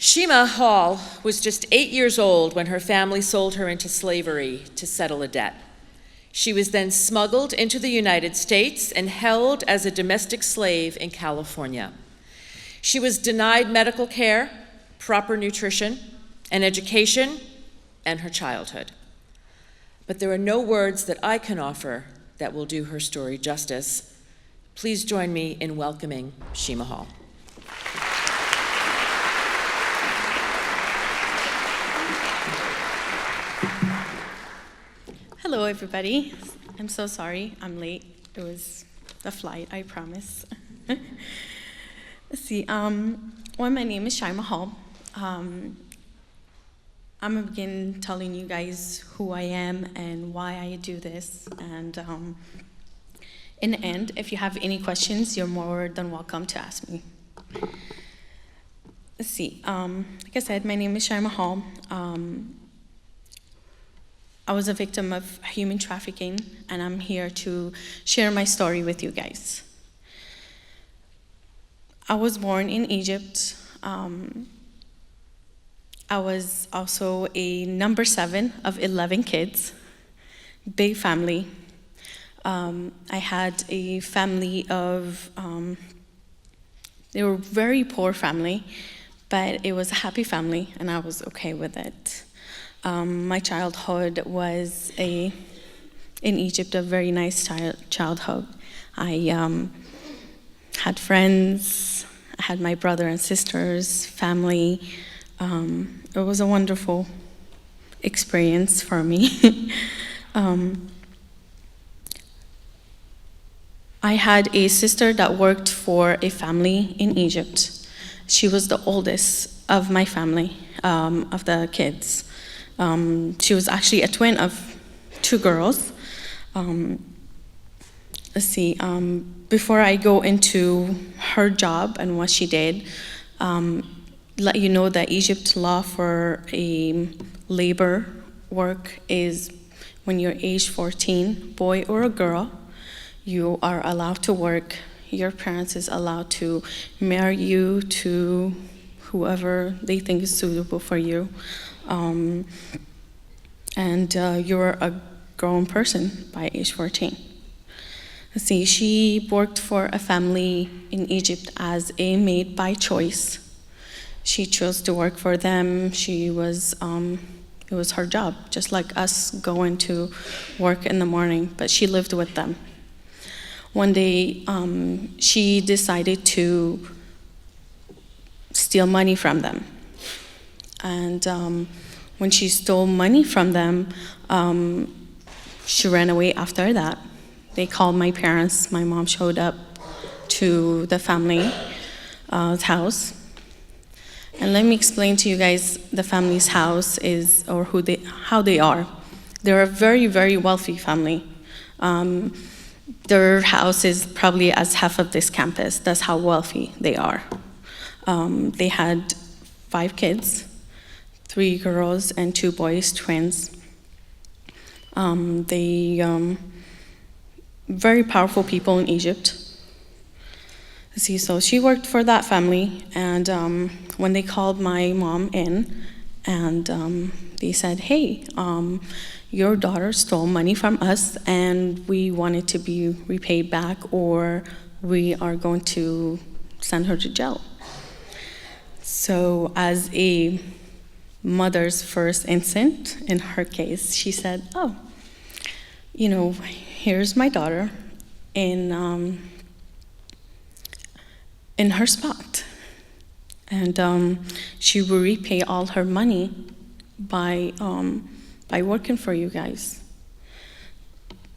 Shyima Hall was just 8 years old when her family sold her into slavery to settle a debt. She was then smuggled into the United States and held as a domestic slave in California. She was denied medical care, proper nutrition, and education, and her childhood. But there are no words that I can offer that will do her story justice. Please join me in welcoming Shyima Hall. Hello, everybody. I'm so sorry I'm late. It was the flight, I promise. Let's see. My name is Shyima Hall. I'm gonna begin telling you guys who I am and why I do this. And in the end, if you have any questions, you're more than welcome to ask me. Let's see. Like I said, my name is Shyima Hall. I was a victim of human trafficking, and I'm here to share my story with you guys. I was born in Egypt. I was also a number 7 of 11 kids, big family. I had a family of, they were very poor family, but it was a happy family, and I was okay with it. My childhood was in Egypt, a very nice childhood. I had friends, I had my brother and sisters, family. It was a wonderful experience for me. I had a sister that worked for a family in Egypt. She was the oldest of my family, of the kids. She was actually a twin of 2 girls. Let's see, before I go into her job and what she did, let you know that Egypt law for a labor work is when you're age 14, boy or a girl, you are allowed to work. Your parents is allowed to marry you to whoever they think is suitable for you. And you're a grown person by age 14. Let's see, she worked for a family in Egypt as a maid by choice. She chose to work for them. It was her job, just like us going to work in the morning, but she lived with them. One day, she decided to steal money from them. And when she stole money from them, she ran away after that. They called my parents. My mom showed up to the family's house. And let me explain to you guys the family's house is, or how they are. They're a very, very wealthy family. Their house is probably as half of this campus. That's how wealthy they are. They had 5 kids. 3 girls and 2 boys, twins. Very powerful people in Egypt. See, so she worked for that family, and when they called my mom in, and they said, hey, your daughter stole money from us, and we want it to be repaid back, or we are going to send her to jail. So as a mother's first instinct, in her case, she said, oh, here's my daughter in her spot. And she will repay all her money by working for you guys.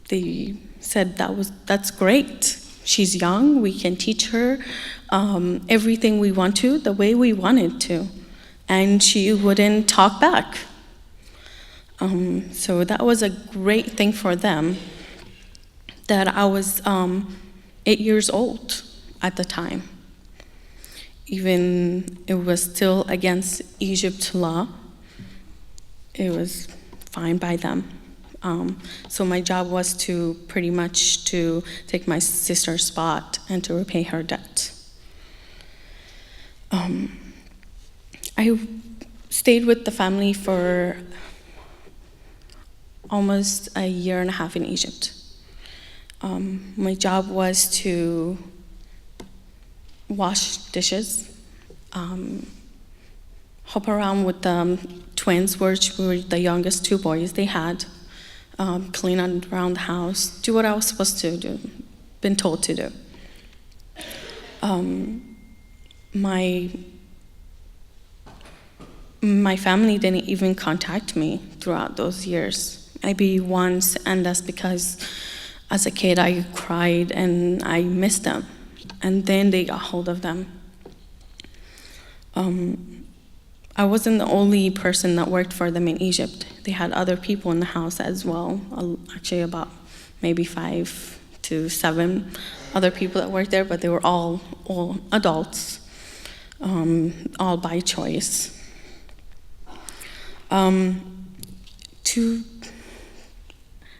They said that's great. She's young, we can teach her everything we want to, the way we wanted to. And she wouldn't talk back. So that was a great thing for them, that I was 8 years old at the time. Even it was still against Egypt law, it was fine by them. So my job was to pretty much to take my sister's spot and to repay her debt. I stayed with the family for almost a year and a half in Egypt. My job was to wash dishes, hop around with the twins, which were the youngest two boys they had, clean around the house, do what I was supposed to do, been told to do. My family didn't even contact me throughout those years. Maybe once, and that's because as a kid I cried and I missed them. And then they got hold of them. I wasn't the only person that worked for them in Egypt. They had other people in the house as well, actually about maybe 5 to 7 other people that worked there, but they were all adults, all by choice.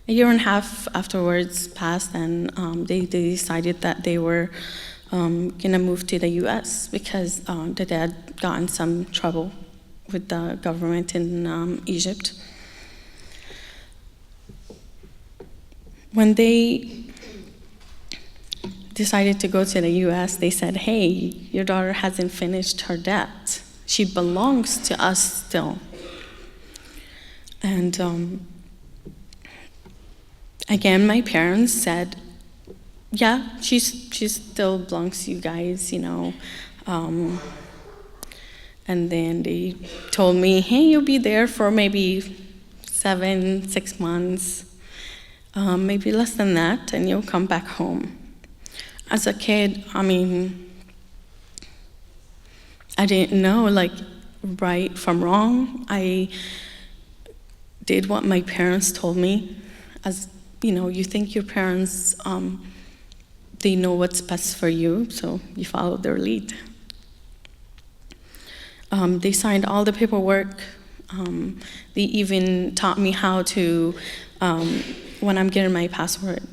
A year and a half afterwards passed, and they decided that they were gonna move to the US because the dad got in some trouble with the government in Egypt. When they decided to go to the US, they said, hey, your daughter hasn't finished her debt. She belongs to us still. And again, my parents said, yeah, she still belongs to you guys, you know. And then they told me, hey, you'll be there for maybe 6 months, maybe less than that, and you'll come back home. As a kid, I mean, I didn't know, like, right from wrong. I did what my parents told me. As you know, you think your parents, they know what's best for you, so you follow their lead. They signed all the paperwork. They even taught me how to, when I'm getting my passport,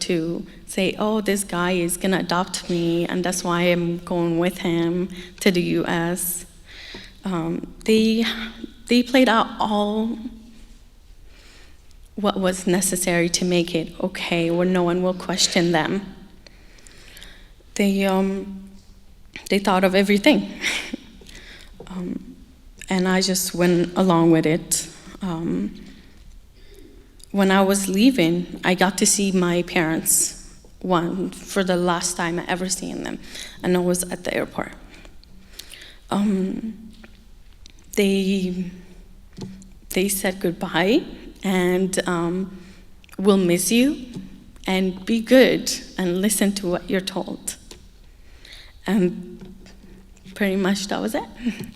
to say, oh, this guy is gonna adopt me, and that's why I'm going with him to the US. They played out all what was necessary to make it okay, where no one will question them. They thought of everything. And I just went along with it. When I was leaving, I got to see my parents for the last time I ever seen them, and I was at the airport. They said goodbye, and we'll miss you, and be good, and listen to what you're told. And pretty much that was it.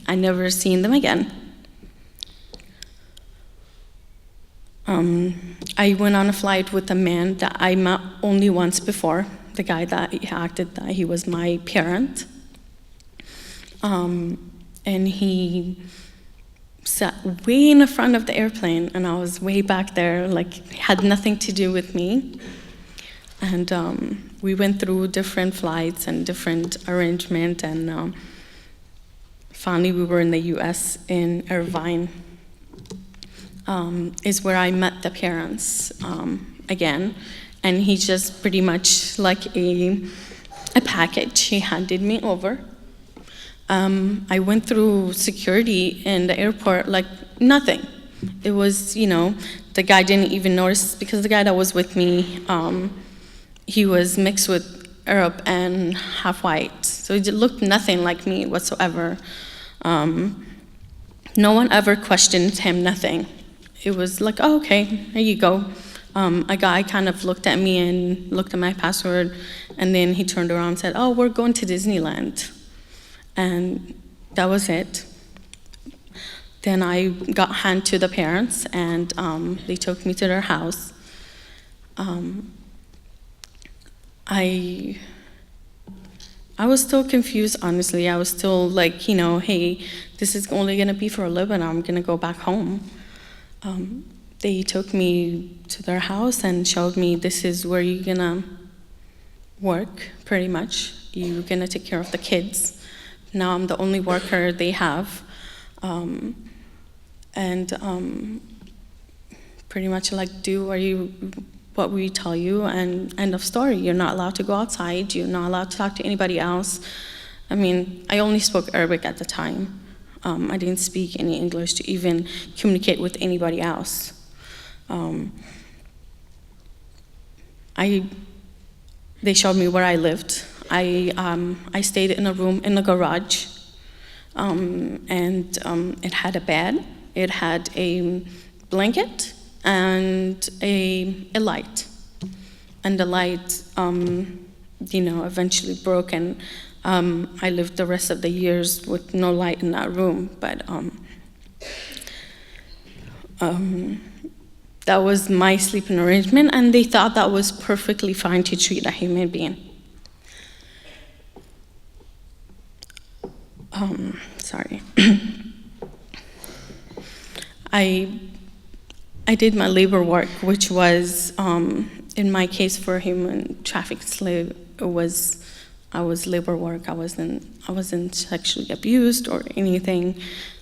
I never seen them again. I went on a flight with a man that I met only once before, the guy that acted that he was my parent. And he sat way in the front of the airplane, and I was way back there, like, had nothing to do with me. And we went through different flights and different arrangement, and finally we were in the US in Irvine, is where I met the parents again. And he just pretty much like a package, he handed me over. I went through security in the airport like nothing. It was, you know, the guy didn't even notice, because the guy that was with me, he was mixed with Arab and half white. So it looked nothing like me whatsoever. No one ever questioned him, nothing. It was like, oh, okay, here you go. A guy kind of looked at me and looked at my passport, and then he turned around and said, oh, we're going to Disneyland. And that was it. Then I got handed to the parents, and they took me to their house. I was still confused, honestly. I was still like, you know, hey, this is only gonna be for a little bit, I'm gonna go back home. They took me to their house and showed me, this is where you're gonna work, pretty much. You're gonna take care of the kids. Now I'm the only worker they have. And pretty much like do what we tell you, and end of story. You're not allowed to go outside. You're not allowed to talk to anybody else. I mean, I only spoke Arabic at the time. I didn't speak any English to even communicate with anybody else. They showed me where I lived. I stayed in a room in the garage, and it had a bed, it had a blanket, and a light. And the light, eventually broke, and I lived the rest of the years with no light in that room. But that was my sleeping arrangement, and they thought that was perfectly fine to treat a human being. Sorry. I did my labor work, which was, in my case for human trafficked slave, I was labor work. I wasn't sexually abused or anything.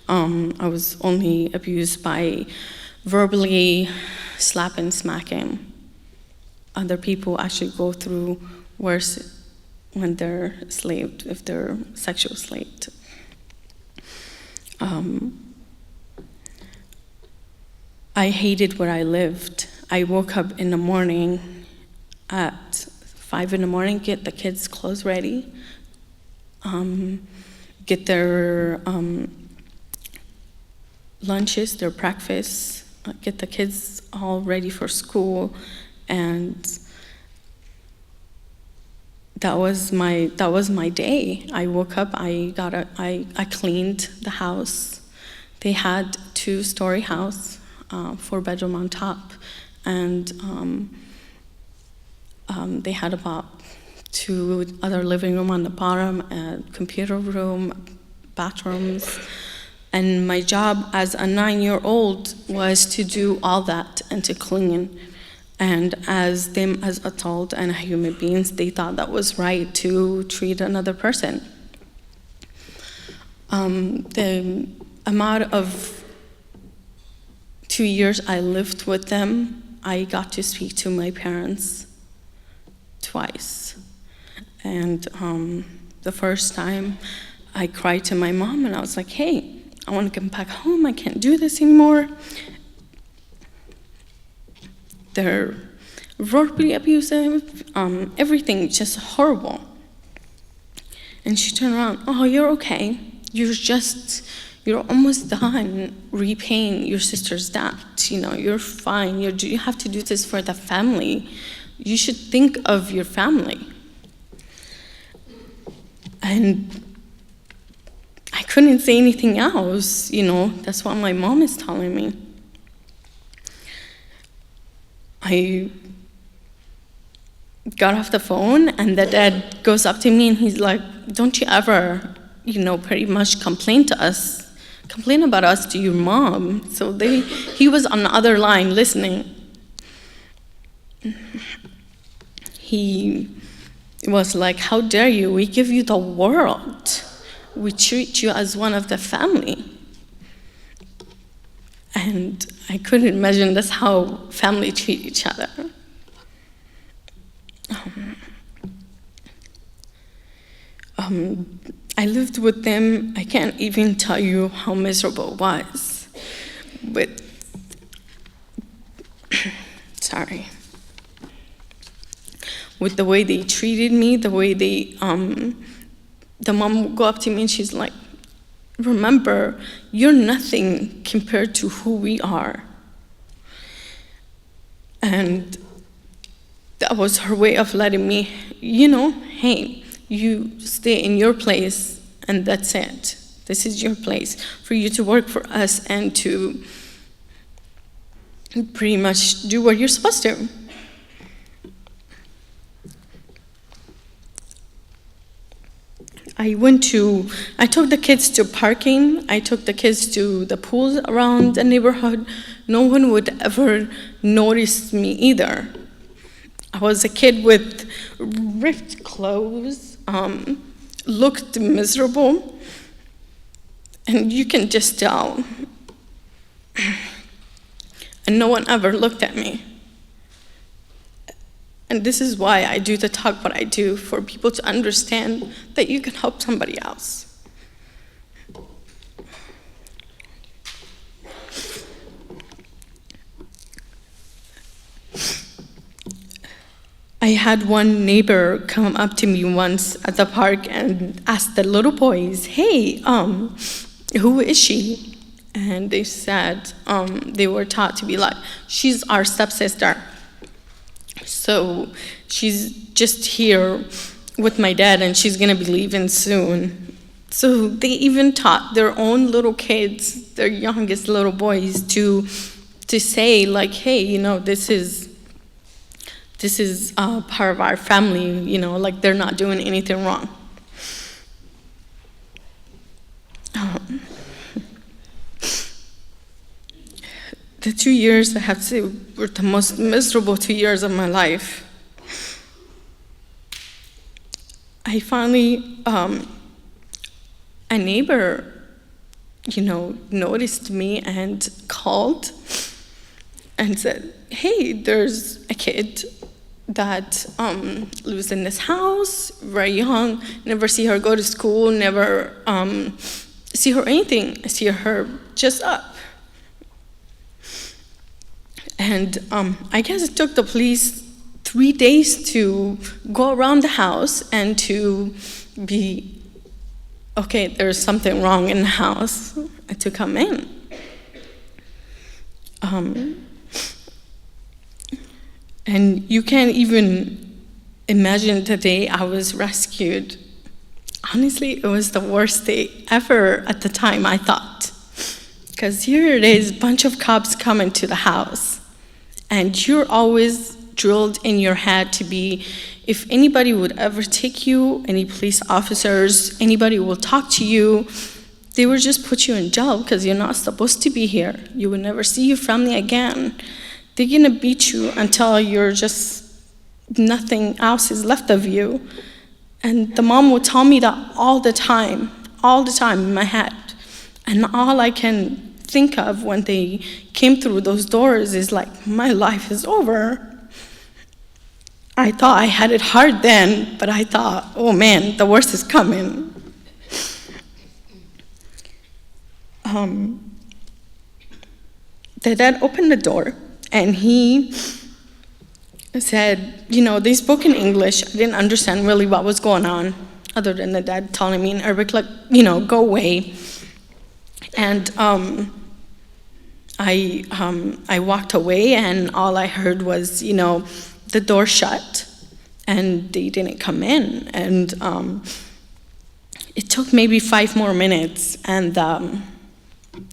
I was only abused by verbally slapping, smacking. Other people actually go through worse when they're slaved, if they're sexual slaved. I hated where I lived. I woke up in the morning at 5 in the morning, get the kids' clothes ready, get their lunches, their breakfast, get the kids all ready for school, and that was my day. I woke up, I cleaned the house. They had 2-story house, 4-bedroom on top, and they had about 2 other living room on the bottom, a computer room, bathrooms. And my job as a 9-year-old was to do all that and to clean. And as them as adult and human beings, they thought that was right to treat another person. The amount of 2 years I lived with them, I got to speak to my parents twice. And the first time I cried to my mom, and I was like, hey, I want to come back home. I can't do this anymore. They're verbally abusive, everything just horrible. And she turned around, oh, you're okay. You're almost done repaying your sister's debt. You're fine. You have to do this for the family. You should think of your family. And I couldn't say anything else, that's what my mom is telling me. I got off the phone, and the dad goes up to me and he's like, don't you ever, pretty much complain about us to your mom. So he was on the other line listening. He was like, how dare you? We give you the world. We treat you as one of the family. And I couldn't imagine that's how family treat each other. I lived with them. I can't even tell you how miserable it was. But, sorry. With the way they treated me, the way the mom would go up to me and she's like, remember, you're nothing compared to who we are. And that was her way of letting me, hey, you stay in your place and that's it. This is your place for you to work for us and to pretty much do what you're supposed to. I took the kids to parking, I took the kids to the pools around the neighborhood. No one would ever notice me either. I was a kid with ripped clothes, looked miserable. And you can just tell. And no one ever looked at me. And this is why I do the talk what I do, for people to understand that you can help somebody else. I had one neighbor come up to me once at the park and ask the little boys, hey, who is she? And they said, they were taught to be like, she's our stepsister. So she's just here with my dad and she's gonna be leaving soon. So they even taught their own little kids, their youngest little boys, to say like, hey, you know, this is part of our family, you know, like they're not doing anything wrong. The 2 years, I have to say, were the most miserable 2 years of my life. I finally, a neighbor, you know, noticed me and called and said, hey, there's a kid that lives in this house, very young, never see her go to school, never see her anything, I see her just up. And I guess it took the police 3 days to go around the house and to be, okay, there's something wrong in the house, and to come in. And you can't even imagine the day I was rescued. Honestly, it was the worst day ever at the time, I thought. Because here it is, a bunch of cops coming to the house. And you're always drilled in your head to be, if anybody would ever take you, any police officers, anybody will talk to you, they would just put you in jail because you're not supposed to be here. You would never see your family again. They're gonna beat you until you're just, nothing else is left of you. And the mom would tell me that all the time in my head. And all I can think of when they came through those doors is like, my life is over. I thought I had it hard then, but I thought, oh man, the worst is coming. The dad opened the door and he said, you know, they spoke in English. I didn't understand really what was going on, other than the dad telling me in Arabic, like, you know, go away. And I walked away, and all I heard was, you know, the door shut, and they didn't come in. And it took maybe 5 more minutes, and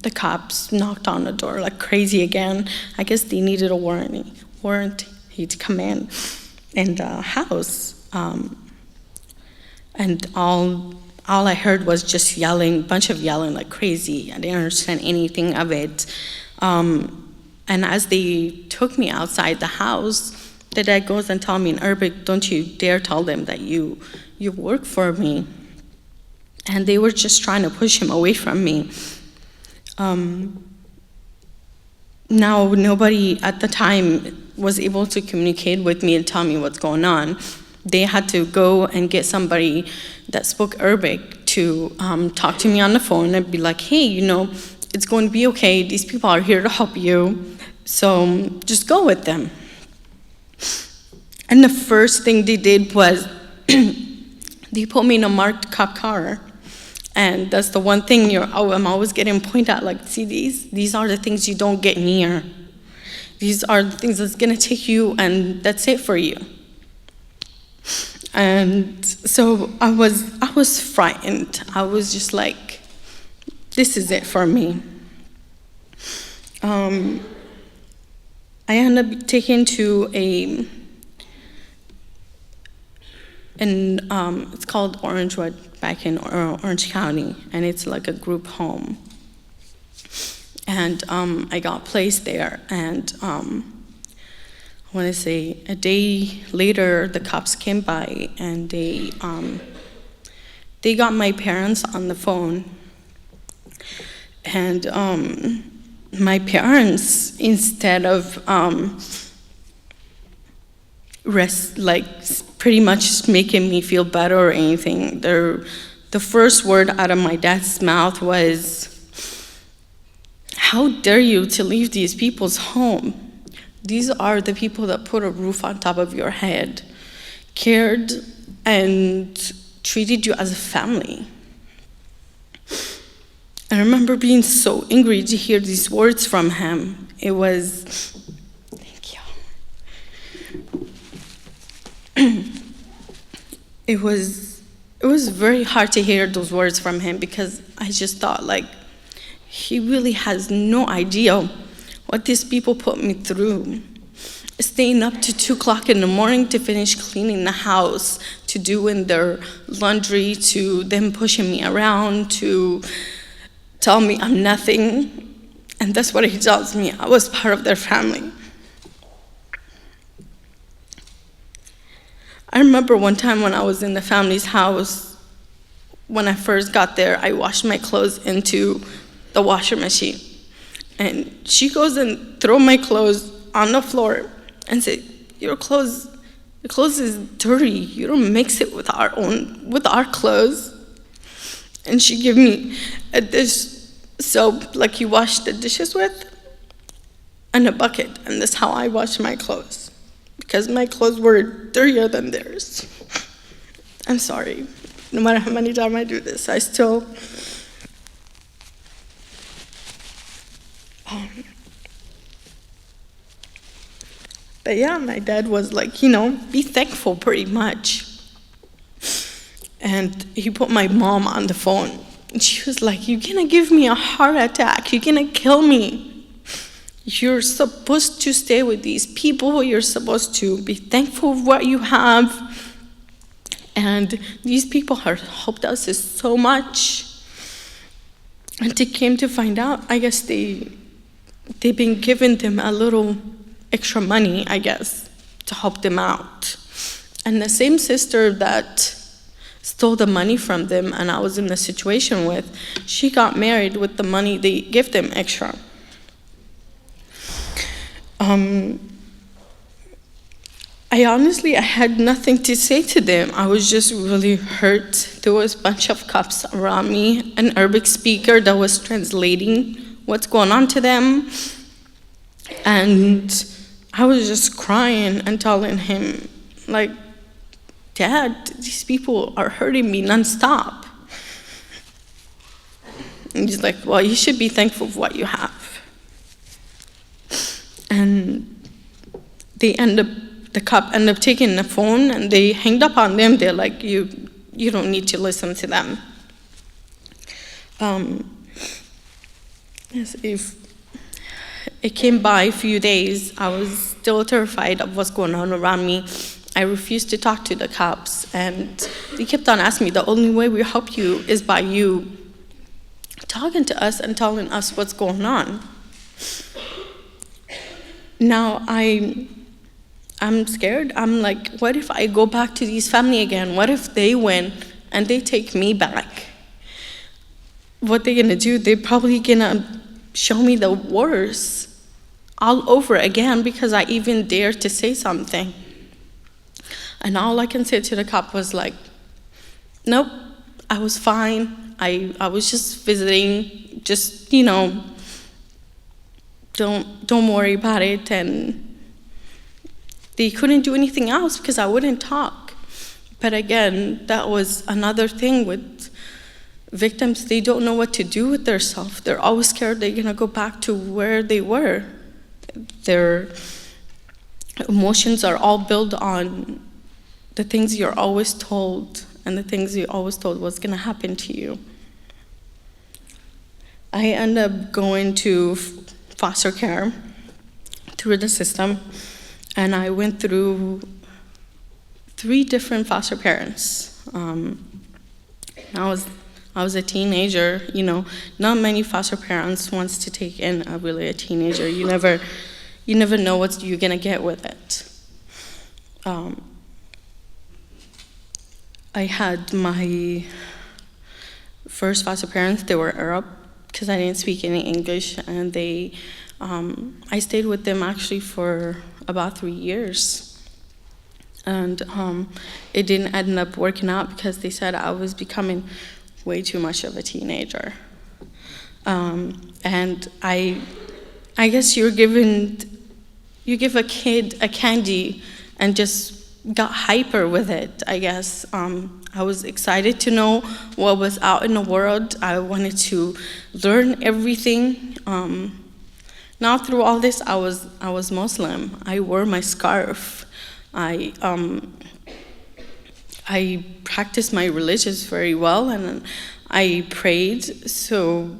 the cops knocked on the door like crazy again. I guess they needed a warrant to come in the house. And all I heard was just yelling, bunch of yelling like crazy. I didn't understand anything of it. And as they took me outside the house, the dad goes and tells me in Arabic, don't you dare tell them that you work for me. And they were just trying to push him away from me. Now, nobody at the time was able to communicate with me and tell me what's going on. They had to go and get somebody that spoke Arabic to talk to me on the phone and be like, hey, you know, it's going to be okay. These people are here to help you. So just go with them. And the first thing they did was they put me in a marked cop car. And that's the one thing I'm always getting pointed at, like, see, these are the things you don't get near. These are the things that's gonna take you, and that's it for you. And so I was frightened. I was just like, this is it for me. I ended up taken to it's called Orangewood back in Orange County, and it's like a group home. And I got placed there, and I want to say a day later, the cops came by, and they got my parents on the phone, And my parents, instead of pretty much making me feel better or anything, the first word out of my dad's mouth was, "How dare you to leave these people's home? These are the people that put a roof on top of your head, cared and treated you as a family." I remember being so angry to hear these words from him. It was, thank you. It was very hard to hear those words from him, because I just thought, like, he really has no idea what these people put me through. Staying up to 2 o'clock in the morning to finish cleaning the house, to doing their laundry, to them pushing me around, to tell me I'm nothing. And that's what he tells me. I was part of their family. I remember one time when I was in the family's house, when I first got there, I washed my clothes into the washer machine. And she goes and throws my clothes on the floor and said, your clothes is dirty. You don't mix it with our clothes. And she gave me a dish soap like you wash the dishes with, and a bucket. And that's how I wash my clothes, because my clothes were dirtier than theirs. I'm sorry. No matter how many times I do this, I still... But yeah, my dad was like, be thankful pretty much. And he put my mom on the phone. And she was like, you're gonna give me a heart attack. You're gonna kill me. You're supposed to stay with these people. You're supposed to be thankful for what you have. And these people have helped us so much. And they came to find out, I guess they've been giving them a little extra money, I guess, to help them out. And the same sister that stole the money from them and I was in the situation with, she got married with the money they give them extra. I had nothing to say to them. I was just really hurt. There was a bunch of cops around me, an Arabic speaker that was translating what's going on to them. And I was just crying and telling him, like, Dad, these people are hurting me nonstop. And he's like, well, you should be thankful for what you have. And the cop ended up taking the phone and they hanged up on them. They're like, you don't need to listen to them. If it came by a few days, I was still terrified of what's going on around me. I refused to talk to the cops, and they kept on asking me, the only way we help you is by you talking to us and telling us what's going on. Now I'm scared. I'm like, what if I go back to these family again? What if they win and they take me back? What they're gonna do? They're probably gonna show me the worst all over again because I even dared to say something. And all I can say to the cop was like, nope, I was fine. I was just visiting, just, don't worry about it. And they couldn't do anything else because I wouldn't talk. But again, that was another thing with victims. They don't know what to do with themselves. They're always scared they're gonna go back to where they were. Their emotions are all built on the things you're always told, and the things you're always told was gonna happen to you. I ended up going to foster care through the system, and I went through 3 different foster parents. I was a teenager, not many foster parents wants to take in a teenager. You never know what you're gonna get with it. I had my first foster parents, they were Arab because I didn't speak any English, and I stayed with them actually for about 3 years. And it didn't end up working out because they said I was becoming way too much of a teenager. And I guess you give a kid a candy and just got hyper with it, I guess. I was excited to know what was out in the world. I wanted to learn everything. Now through all this, I was Muslim. I wore my scarf. I practiced my religious very well, and I prayed so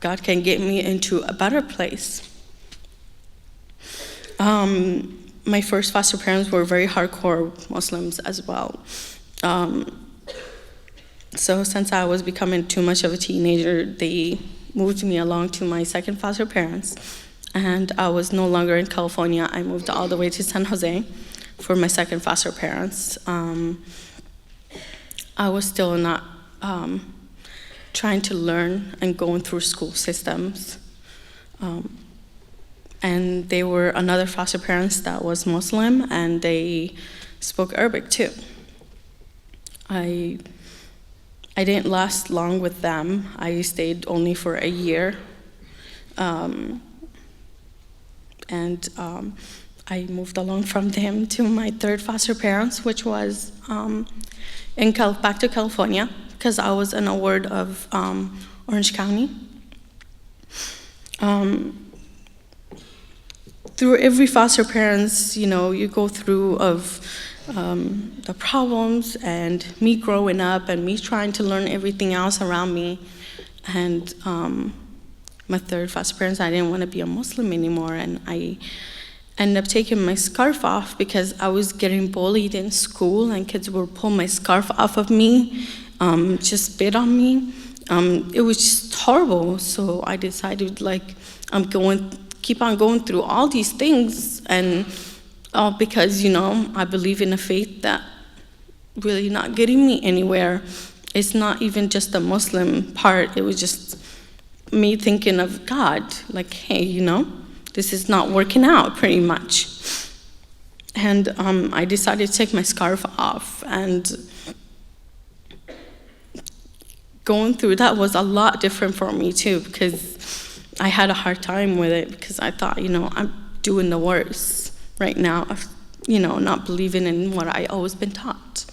God can get me into a better place. My first foster parents were very hardcore Muslims as well. So since I was becoming too much of a teenager, they moved me along to my second foster parents, and I was no longer in California. I moved all the way to San Jose for my second foster parents. I was still not trying to learn and going through school systems. And they were another foster parents that was Muslim, and they spoke Arabic too. I didn't last long with them. I stayed only for a year. I moved along from them to my third foster parents, which was back to California, because I was in a ward of Orange County. Through every foster parents, you go through of the problems and me growing up and me trying to learn everything else around me. And my third foster parents, I didn't want to be a Muslim anymore, and I ended up taking my scarf off because I was getting bullied in school, and kids would pull my scarf off of me, just spit on me. It was just horrible. So I decided, keep on going through all these things, and because I believe in a faith that really not getting me anywhere. It's not even just the Muslim part. It was just me thinking of God, hey, this is not working out pretty much. And I decided to take my scarf off, and going through that was a lot different for me too, because I had a hard time with it, because I thought, I'm doing the worst right now of, not believing in what I always been taught.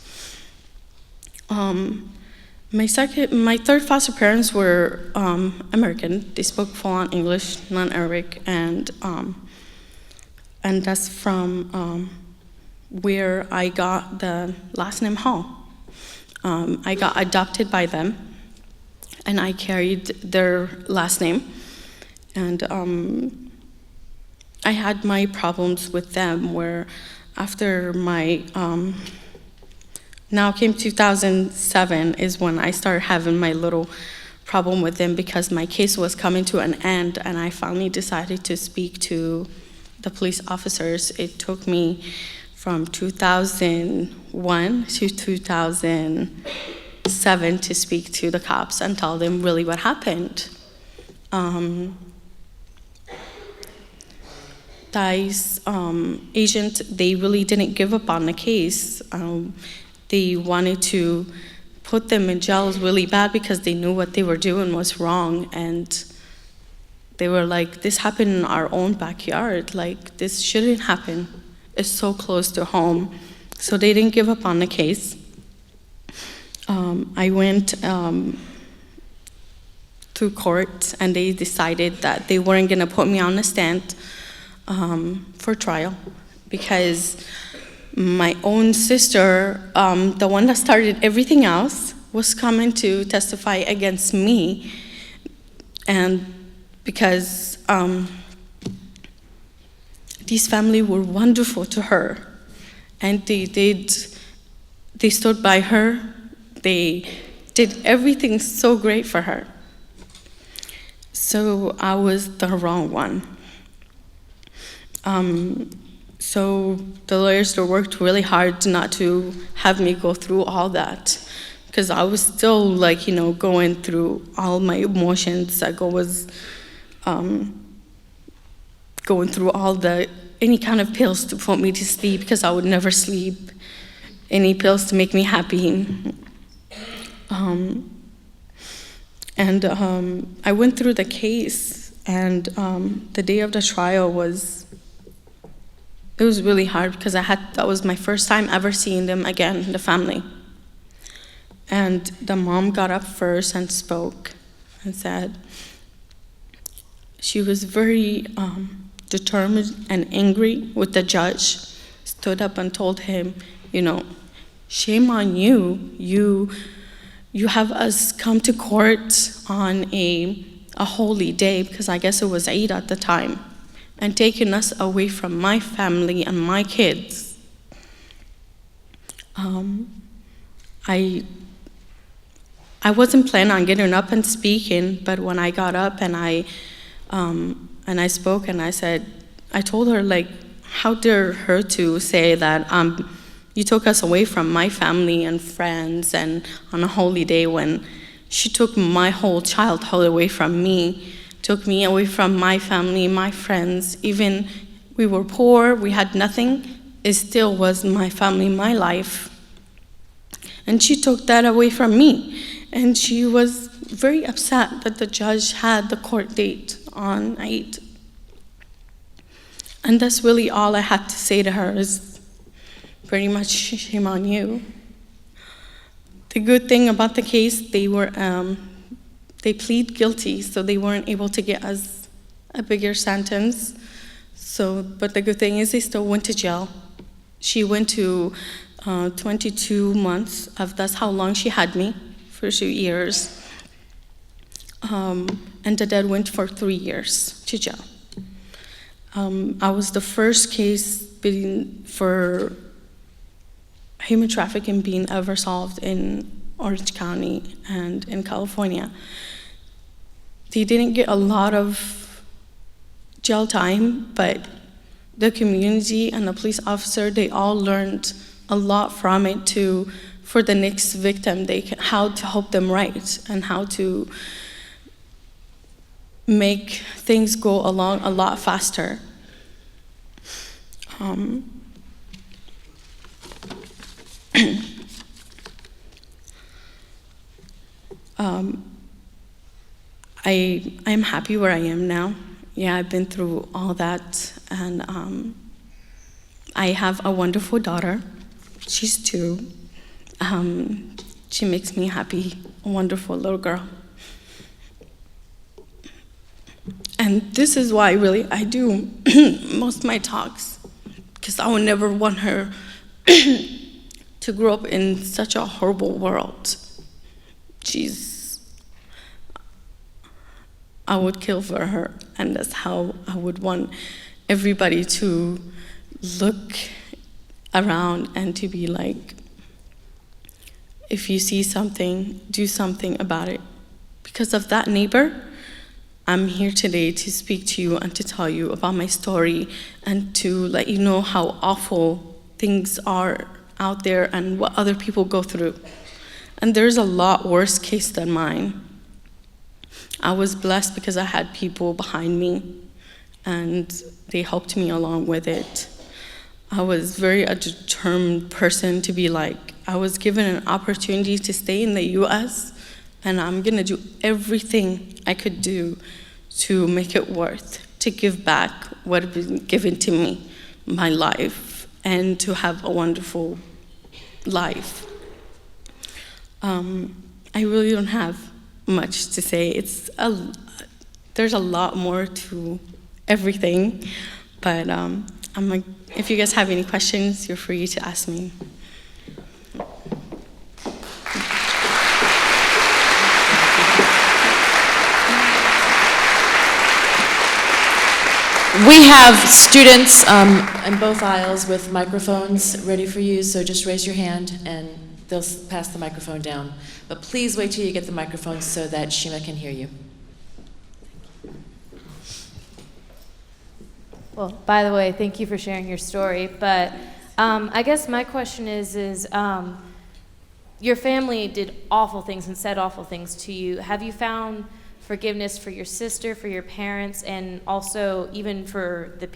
My third foster parents were American. They spoke full-on English, non-Arabic, and that's from where I got the last name Hall. I got adopted by them, and I carried their last name. And I had my problems with them, where after my now came 2007 is when I started having my little problem with them, because my case was coming to an end, and I finally decided to speak to the police officers. It took me from 2001 to 2007 to speak to the cops and tell them really what happened. DICE agent, they really didn't give up on the case. They wanted to put them in jails really bad because they knew what they were doing was wrong, and they were like, this happened in our own backyard, this shouldn't happen. It's so close to home. So they didn't give up on the case. I went to court, and they decided that they weren't gonna put me on the stand for trial, because my own sister, the one that started everything else, was coming to testify against me. And because these family were wonderful to her, and they stood by her, they did everything so great for her. So I was the wrong one. So the lawyers worked really hard not to have me go through all that, because I was still like, going through all my emotions. I was going through any kind of pills to put me to sleep, because I would never sleep. Any pills to make me happy. I went through the case, and the day of the trial it was really hard, because that was my first time ever seeing them again, the family. And the mom got up first and spoke and said, she was very determined and angry with the judge, stood up and told him, shame on you. You have us come to court on a holy day, because I guess it was Eid at the time, and taking us away from my family and my kids. I wasn't planning on getting up and speaking, but when I got up and I spoke, and I told her, like, how dare her to say that you took us away from my family and friends and on a holy day, when she took my whole childhood away from me, took me away from my family, my friends. Even we were poor, we had nothing, it still was my family, my life. And she took that away from me. And she was very upset that the judge had the court date on Eid. And that's really all I had to say to her, is pretty much shame on you. The good thing about the case, they plead guilty, so they weren't able to get us a bigger sentence. But the good thing is they still went to jail. She went to 22 months. That's how long she had me, for 2 years. And the dad went for 3 years to jail. I was the first case for human trafficking being ever solved in Orange County and in California. They didn't get a lot of jail time, but the community and the police officer, they all learned a lot from it for the next victim, how to help them right, and how to make things go along a lot faster. I'm happy where I am now. Yeah, I've been through all that, and I have a wonderful daughter. She's 2. She makes me happy, a wonderful little girl. And this is why really I do most of my talks, because I would never want her to grow up in such a horrible world. I would kill for her, and that's how I would want everybody to look around and to be like, if you see something, do something about it. Because of that neighbor, I'm here today to speak to you and to tell you about my story and to let you know how awful things are out there and what other people go through. And there's a lot worse case than mine. I was blessed because I had people behind me, and they helped me along with it. I was a determined person to be like, I was given an opportunity to stay in the US, and I'm gonna do everything I could do to make it worth, to give back what had been given to me, my life, and to have a wonderful life. I really don't have much to say. There's a lot more to everything, but if you guys have any questions, you're free to ask me. We have students in both aisles with microphones ready for you, so just raise your hand and they'll pass the microphone down. But please wait till you get the microphone so that Shyima can hear you. Well, by the way, thank you for sharing your story. But I guess my question is your family did awful things and said awful things to you. Have you found forgiveness for your sister, for your parents, and also even for the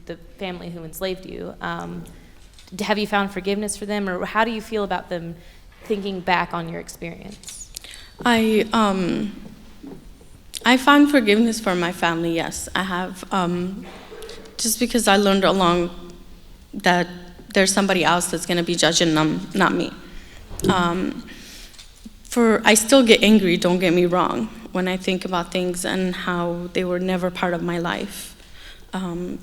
the family who enslaved you? Have you found forgiveness for them, or how do you feel about them thinking back on your experience? I found forgiveness for my family, yes. I have, just because I learned along that there's somebody else that's gonna be judging them, not me. I still get angry, don't get me wrong, when I think about things and how they were never part of my life.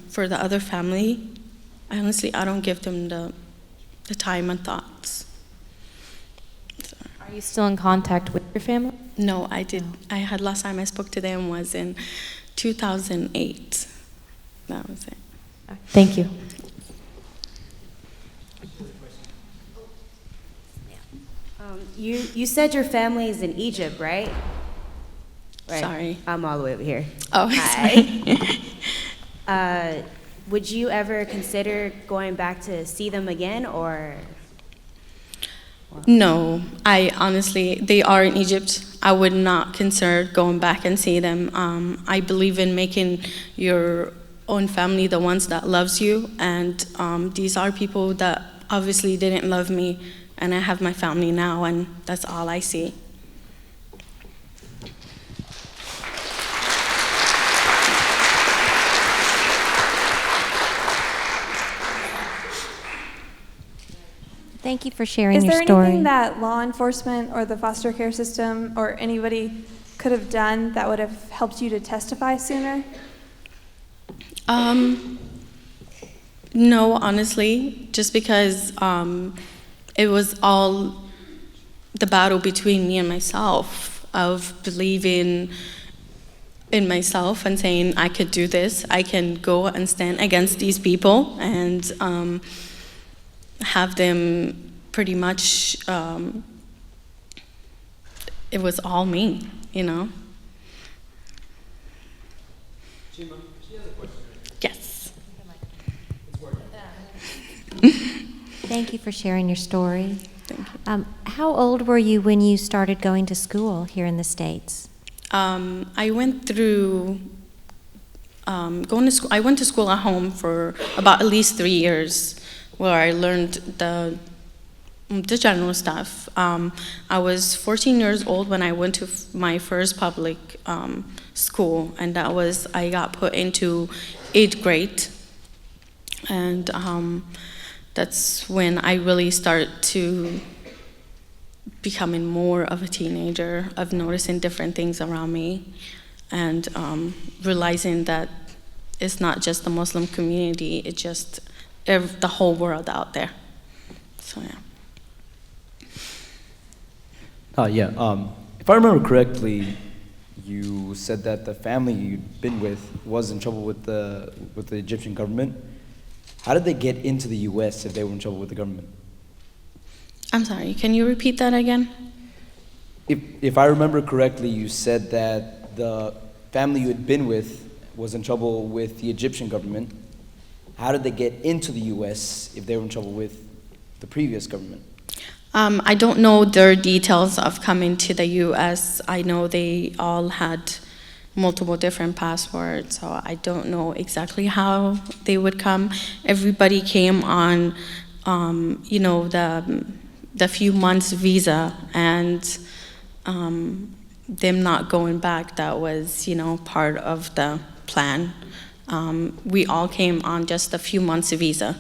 For the other family, honestly, I don't give them the time and thoughts. So. Are you still in contact with your family? No, I did. Last time I spoke to them was in 2008. That was it. Thank you. You said your family is in Egypt, right? Sorry. I'm all the way over here. Oh, sorry. Would you ever consider going back to see them again, or? No, I honestly, they are in Egypt. I would not consider going back and see them. I believe in making your own family the ones that loves you, and these are people that obviously didn't love me, and I have my family now, and that's all I see. Thank you for sharing Is your there story. anything that law enforcement or the foster care system or anybody could have done that would have helped you to testify sooner? No, honestly, just because it was all the battle between me and myself of believing in myself and saying I could do this, I can go and stand against these people and have them pretty much, it was all me, you know? Shyima, she has a question. Yes. Thank you for sharing your story. Thank you. How old were you when you started going to school here in the States? I went through going to school. I went to school at home for about at least 3 years, where I learned the general stuff. I was 14 years old when I went to my first public school, and that was, I got put into 8th grade, and that's when I really started to becoming more of a teenager, of noticing different things around me, and realizing that it's not just the Muslim community, it's just the whole world out there. So yeah. If I remember correctly, you said that the family you'd been with was in trouble with the Egyptian government. How did they get into the U.S. if they were in trouble with the government? I'm sorry, can you repeat that again? If I remember correctly, you said that the family you had been with was in trouble with the Egyptian government. How did they get into the U.S. if they were in trouble with the previous government? I don't know their details of coming to the U.S. I know they all had multiple different passports, so I don't know exactly how they would come. Everybody came on, the few months visa, and them not going back, that was, part of the plan. We all came on just a few months visa.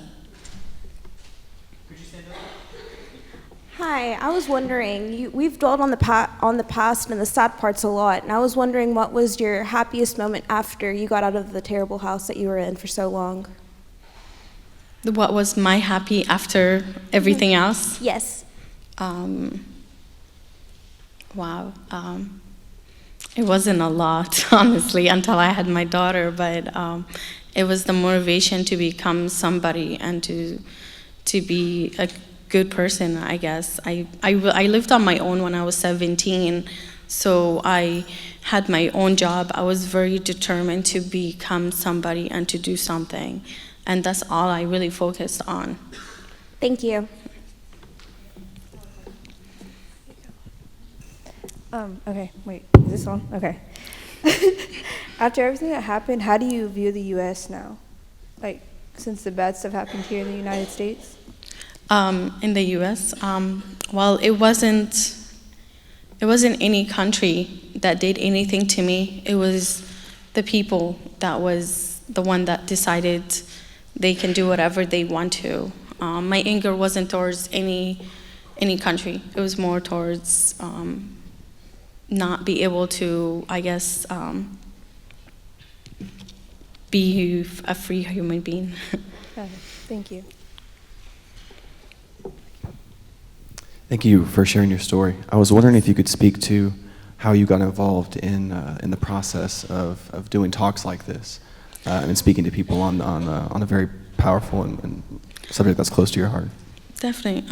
Hi, I was wondering, we've dwelled on the past and the sad parts a lot, and I was wondering what was your happiest moment after you got out of the terrible house that you were in for so long? What was my happy after everything else? Yes. Wow. It wasn't a lot, honestly, until I had my daughter, but it was the motivation to become somebody and to be a good person, I guess. I lived on my own when I was 17, so I had my own job. I was very determined to become somebody and to do something, and that's all I really focused on. Thank you. Okay, wait, is this on? Okay. After everything that happened, how do you view the U.S. now? Like, since the bad stuff happened here in the United States? In the U.S., well, it wasn't any country that did anything to me. It was the people that was the one that decided they can do whatever they want to. My anger wasn't towards any country. It was more towards not be able to, I guess, be a free human being. Okay, thank you. Thank you for sharing your story. I was wondering if you could speak to how you got involved in the process of doing talks like this and speaking to people on a very powerful and subject that's close to your heart. Definitely.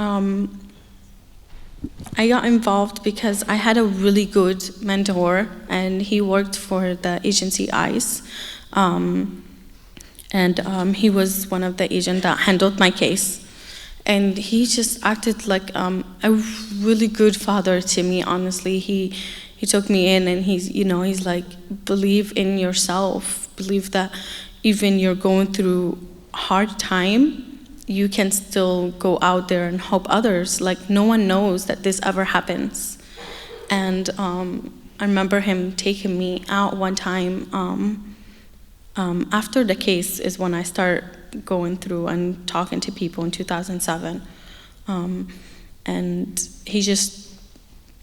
I got involved because I had a really good mentor, and he worked for the agency ICE. He was one of the agents that handled my case. And he just acted like a really good father to me, honestly. He took me in, and he's like, believe in yourself. Believe that even you're going through hard time, you can still go out there and help others. Like, no one knows that this ever happens. And I remember him taking me out one time. After the case is when I started going through and talking to people in 2007. And he just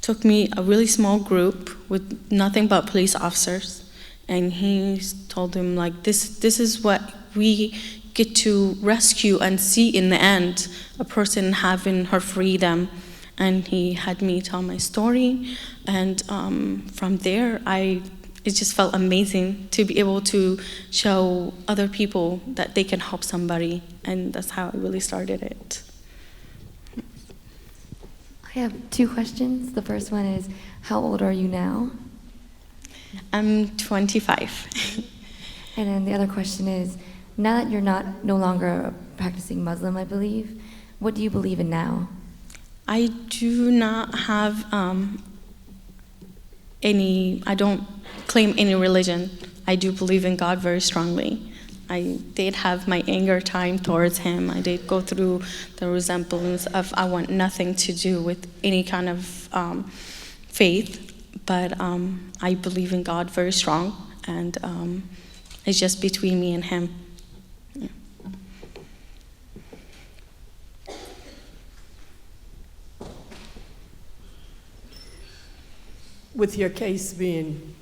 took me, a really small group with nothing but police officers, and he told them, like, this is what we get to rescue and see in the end, a person having her freedom. And he had me tell my story, and from there, it just felt amazing to be able to show other people that they can help somebody, and that's how I really started it. I have two questions. The first one is, how old are you now? I'm 25. And then the other question is, now that you're no longer a practicing Muslim, I believe, what do you believe in now? I do not have I don't claim any religion. I do believe in God very strongly. I did have my anger time towards him. I did go through the resemblance of I want nothing to do with any kind of faith, but I believe in God very strong, and it's just between me and him. Yeah. With your case being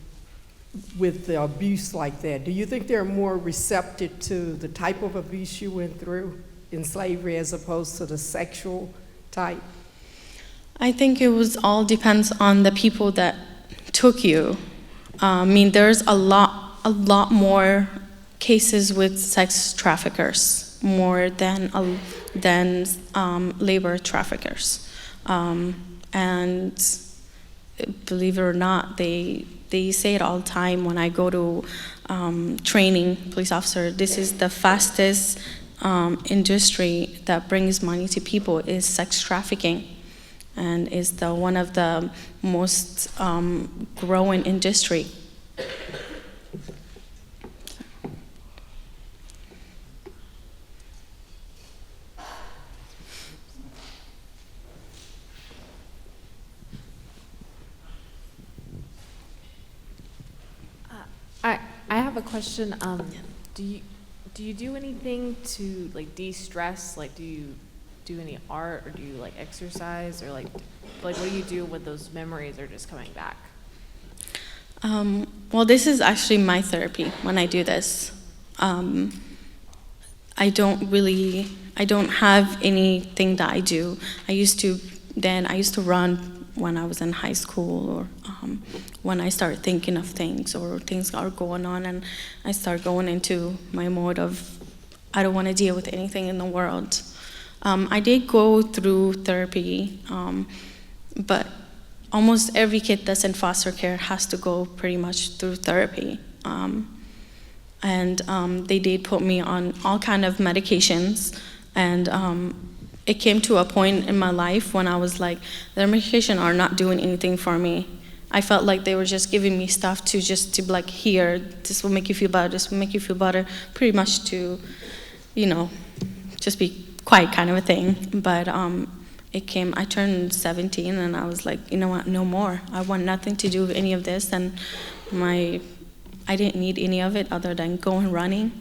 with the abuse like that, do you think they're more receptive to the type of abuse you went through in slavery as opposed to the sexual type? I think it was all depends on the people that took you. I mean, there's a lot more cases with sex traffickers more than labor traffickers, and believe it or not, they say it all the time when I go to training police officer. This is the fastest industry that brings money to people is sex trafficking, and is one of the most growing industry. I have a question. Do you do anything to like de-stress? Like, do you do any art, or do you like exercise, or like what do you do when those memories are just coming back? Well, this is actually my therapy when I do this. I don't have anything that I do. I used to run when I was in high school, or when I start thinking of things, or things are going on, and I start going into my mode of I don't want to deal with anything in the world. I did go through therapy, but almost every kid that's in foster care has to go pretty much through therapy. They did put me on all kind of medications, and it came to a point in my life when I was like, the medication are not doing anything for me. I felt like they were just giving me stuff to be like, here, this will make you feel better, this will make you feel better, pretty much to, just be quiet kind of a thing. But I turned 17 and I was like, you know what, no more. I want nothing to do with any of this, and I didn't need any of it other than going running.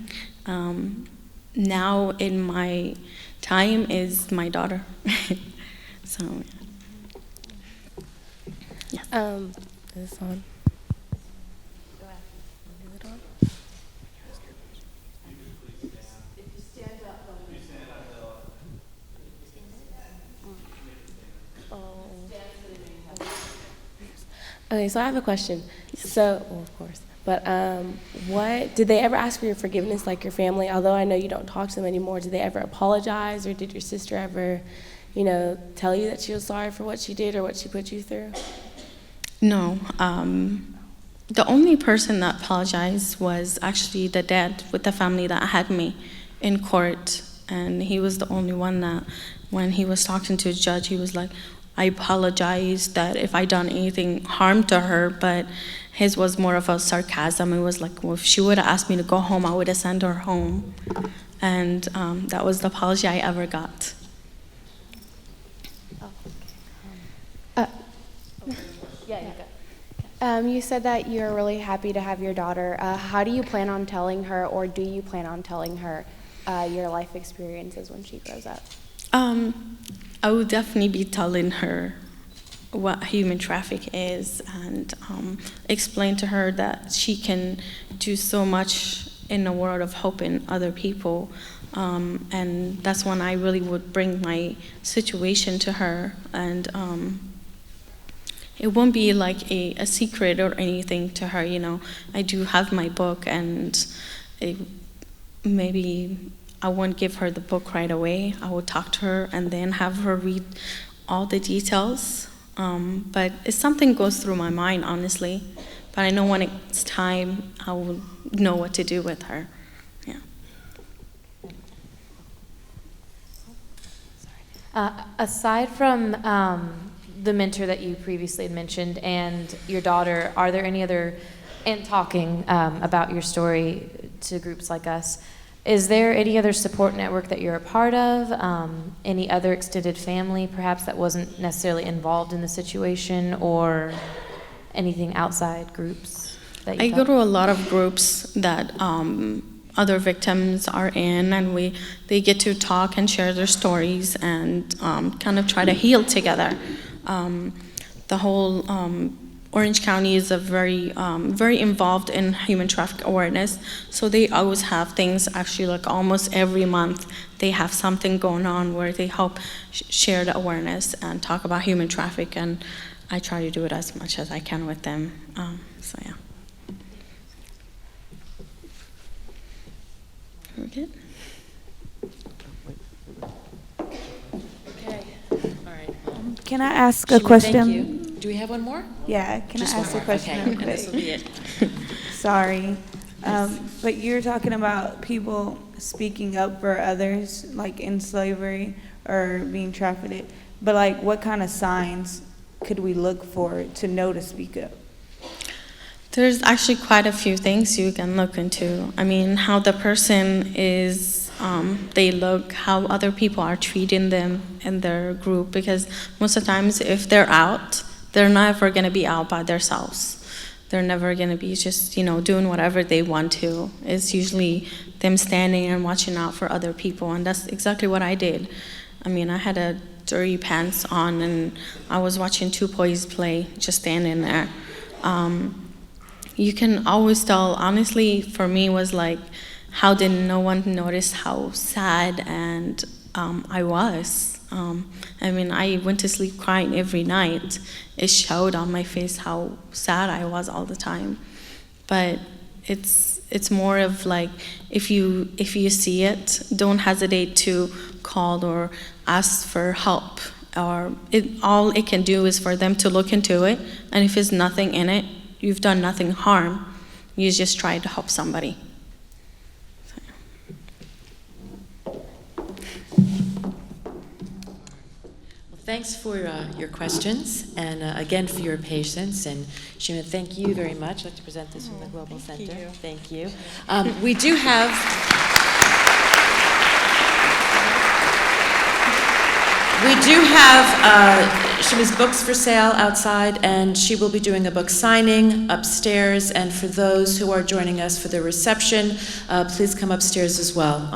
Now in my time is my daughter. So, yeah. Is this on? Okay, so I have a question. So, well, of course, but what did they ever ask for your forgiveness, like your family? Although I know you don't talk to them anymore, did they ever apologize, or did your sister ever, tell you that she was sorry for what she did or what she put you through? No. The only person that apologized was actually the dad with the family that had me in court, and he was the only one that, when he was talking to a judge, he was like, I apologize that if I done anything harm to her, but his was more of a sarcasm. It was like, well, if she would have asked me to go home, I would have sent her home. And that was the apology I ever got. You said that you're really happy to have your daughter. How do you plan on telling her, or do you plan on telling her your life experiences when she grows up? I would definitely be telling her what human traffic is, and explain to her that she can do so much in the world of helping other people. And that's when I really would bring my situation to her, and it won't be like a secret or anything to her. I do have my book, and maybe I won't give her the book right away. I will talk to her and then have her read all the details. But if something goes through my mind, honestly, but I know when it's time, I will know what to do with her. Yeah. Aside from the mentor that you previously had mentioned and your daughter, are there any other, and talking about your story to groups like us, is there any other support network that you're a part of? Any other extended family, perhaps, that wasn't necessarily involved in the situation, or anything outside groups that you I go to a lot of groups that other victims are in, and they get to talk and share their stories and kind of try to heal together. The whole Orange County is a very involved in human traffic awareness, so they always have things, actually like almost every month they have something going on where they help share the awareness and talk about human traffic, and I try to do it as much as I can with them. So yeah. We're good? Okay, all right. Can I ask a Shyima, question? Thank you. Do we have one more? Yeah, can Just I one ask a more. question Okay, real and this will quick? be it. Sorry. But you're talking about people speaking up for others, like in slavery or being trafficked. But like, what kind of signs could we look for to know to speak up? There's actually quite a few things you can look into. I mean, how the person is, they look, how other people are treating them in their group, because most of the times if they're out, they're never going to be out by themselves. They're never going to be just, doing whatever they want to. It's usually them standing and watching out for other people, and that's exactly what I did. I mean, I had a dirty pants on, and I was watching two boys play, just standing there. You can always tell, honestly, for me, was like, how did no one notice how sad and I was? I mean, I went to sleep crying every night. It showed on my face how sad I was all the time. But it's more of like, if you see it, don't hesitate to call or ask for help. Or all it can do is for them to look into it, and if there's nothing in it, you've done nothing harm. You just try to help somebody. Well, Thanks for your questions, and again for your patience. And Shyima, thank you very much. I'd like to present this from the Global Center. Thank you. We do have. We do have Shyimi's books for sale outside, and she will be doing a book signing upstairs. And for those who are joining us for the reception, please come upstairs as well.